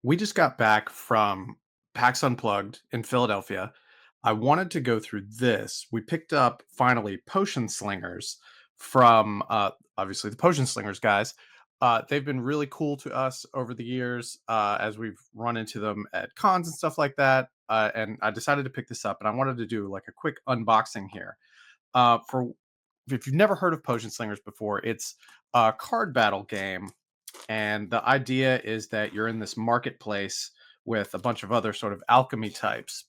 We just got back from PAX Unplugged in Philadelphia. I wanted to go through this. We picked up finally Potion Slingers from obviously the Potion Slingers guys. They've been really cool to us over the years as we've run into them at cons and stuff like that. And I decided to pick this up, and I wanted to do like a quick unboxing here. For if you've never heard of Potion Slingers before, it's a card battle game, and the idea is that you're in this marketplace with a bunch of other sort of alchemy types,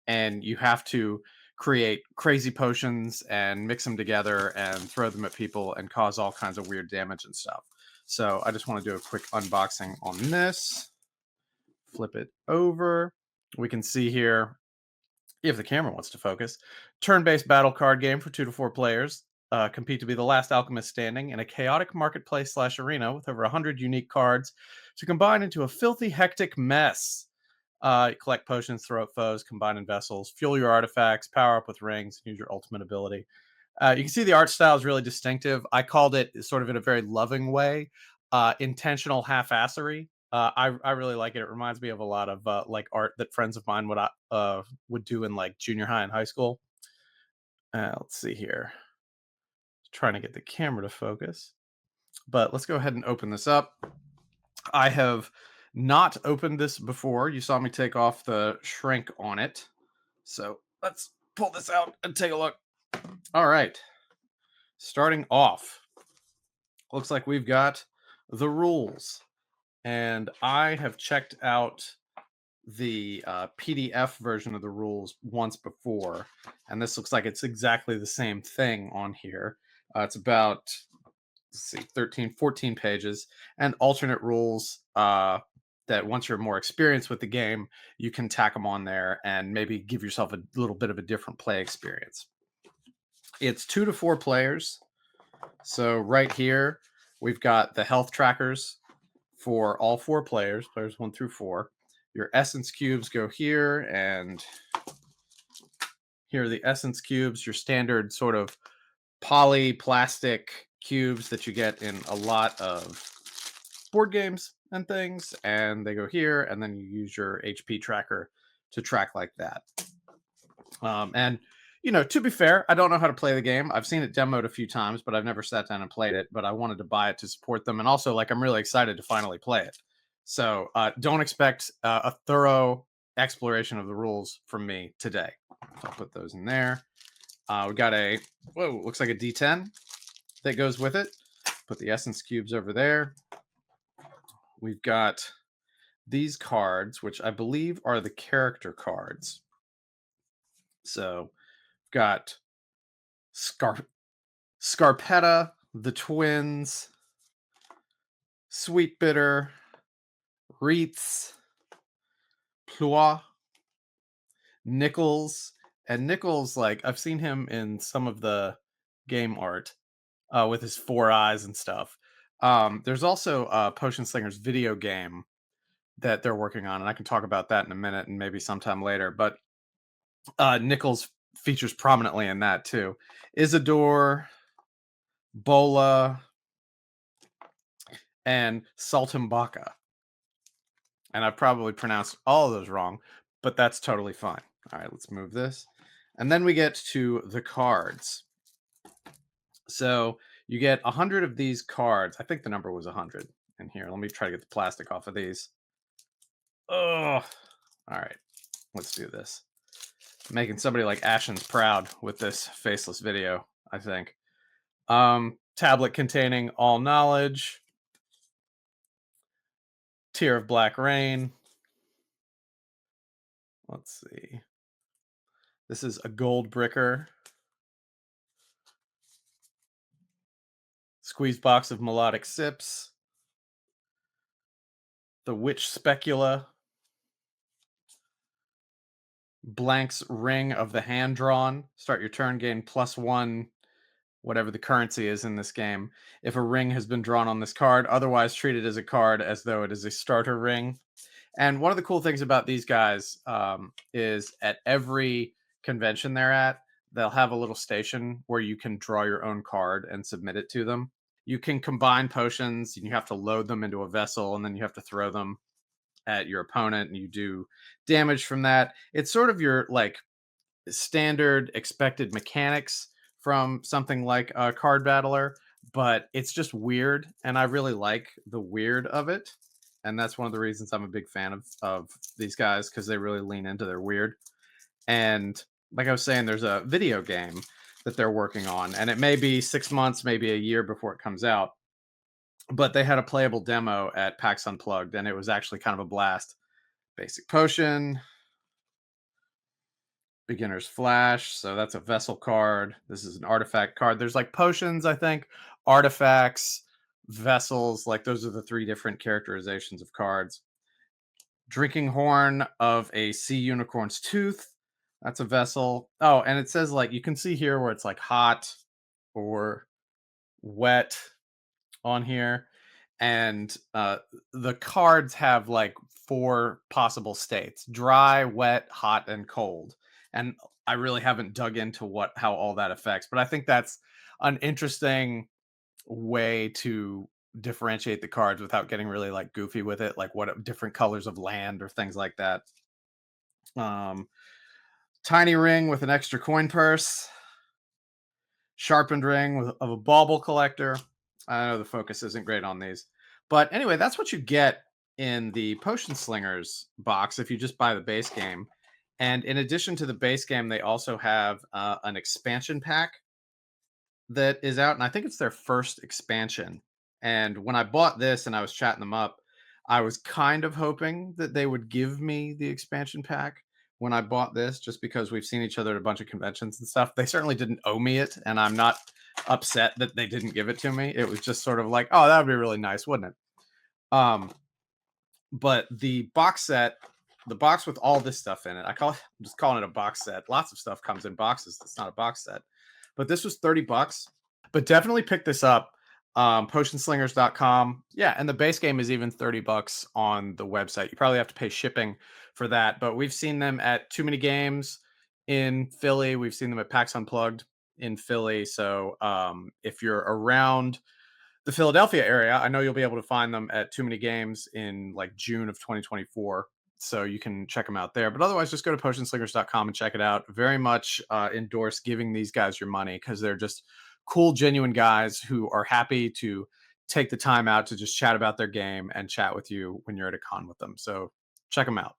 and you have to create crazy potions and mix them together and throw them at people and cause all kinds of weird damage and stuff. So I just want to do a quick unboxing on this. Flip it over. We can see here, if the camera wants to focus, turn-based battle card game for 2 to 4 players. Compete to be the last alchemist standing in a chaotic marketplace slash arena with over 100 unique cards to combine into a filthy, hectic mess. Collect potions, throw at foes, combine in vessels, fuel your artifacts, power up with rings, and use your ultimate ability. You can see the art style is really distinctive. I called it sort of in a very loving way, intentional half-assery. I really like it. It reminds me of a lot of like art that friends of mine would do in like junior high and high school. Let's see here. Trying to get the camera to focus, but let's go ahead and open this up. I have not opened this before. You saw me take off the shrink on it, so let's pull this out and take a look. All right, starting off, looks like we've got the rules, and I have checked out the PDF version of the rules once before, and this looks like it's exactly the same thing on here. It's about, let's see, 13, 14 pages, and alternate rules that once you're more experienced with the game, you can tack them on there and maybe give yourself a little bit of a different play experience. It's 2 to 4 players. So right here, we've got the health trackers for all 4 players, players 1 through 4. Your essence cubes go here, and here are the essence cubes, your standard sort of poly plastic cubes that you get in a lot of board games and things. And they go here, and then you use your HP tracker to track like that. And to be fair, I don't know how to play the game. I've seen it demoed a few times, but I've never sat down and played it. But I wanted to buy it to support them, and also like I'm really excited to finally play it. So don't expect a thorough exploration of the rules from me today. So I'll put those in there. We got looks like a D10 that goes with it. Put the essence cubes over there. We've got these cards, which I believe are the character cards. So got Scarpetta, the twins, Sweet Bitter, Reeds, Ploie, Nichols. And Nichols, like I've seen him in some of the game art with his 4 eyes and stuff. There's also Potion Slingers video game that they're working on, and I can talk about that in a minute and maybe sometime later. But Nichols features prominently in that too. Isidore, Bola, and Saltimbaka. And I've probably pronounced all of those wrong, but that's totally fine. All right, let's move this. And then we get to the cards. So you get 100 of these cards. I think the number was 100 in here. Let me try to get the plastic off of these. Oh, all right. Let's do this. Making somebody like Ashens proud with this faceless video, I think. Tablet containing all knowledge. Tear of Black Rain. Let's see. This is a gold bricker. Squeeze box of melodic sips. The Witch Specula. Blank's Ring of the Hand Drawn. Start your turn, gain +1, whatever the currency is in this game. If a ring has been drawn on this card, otherwise treat it as a card as though it is a starter ring. And one of the cool things about these guys is at every convention they're at, they'll have a little station where you can draw your own card and submit it to them. You can combine potions, and you have to load them into a vessel, and then you have to throw them. at your opponent and you do damage from that. It's sort of your like standard expected mechanics from something like a card battler, but it's just weird, and I really like the weird of it. And that's one of the reasons I'm a big fan of these guys, because they really lean into their weird. And like I was saying, there's a video game that they're working on, and it may be 6 months, maybe a year before it comes out. But they had a playable demo at PAX Unplugged, and it was actually kind of a blast. Basic potion, beginner's flash. So that's a vessel card. This is an artifact card. There's like potions, I think, artifacts, vessels. Like those are the three different characterizations of cards. Drinking horn of a sea unicorn's tooth. That's a vessel. Oh, and it says like you can see here where it's like hot or wet on here. And the cards have like four possible states: dry, wet, hot, and cold. And I really haven't dug into what how all that affects, but I think that's an interesting way to differentiate the cards without getting really like goofy with it, like what different colors of land or things like that. Um, tiny ring with an extra coin purse, sharpened ring of a bauble collector. I know the focus isn't great on these, but anyway, that's what you get in the Potion Slingers box if you just buy the base game. And in addition to the base game, they also have an expansion pack that is out, and I think it's their first expansion. And when I bought this and I was chatting them up, I was kind of hoping that they would give me the expansion pack when I bought this, just because we've seen each other at a bunch of conventions and stuff. They certainly didn't owe me it, and I'm not upset that they didn't give it to me. It was just sort of like, oh, that would be really nice, wouldn't it? But the box set, the box with all this stuff in it, I'm just calling it a box set. Lots of stuff comes in boxes. It's not a box set, but this was $30. But definitely pick this up. Potionslingers.com. Yeah, and the base game is even $30 on the website. You probably have to pay shipping for that, but we've seen them at Too Many Games in Philly. We've seen them at PAX Unplugged in Philly. So if you're around the Philadelphia area, I know you'll be able to find them at Too Many Games in like June of 2024. So you can check them out there. But otherwise, just go to potionslingers.com and check it out. Very much endorse giving these guys your money, because they're just cool, genuine guys who are happy to take the time out to just chat about their game and chat with you when you're at a con with them. So check them out.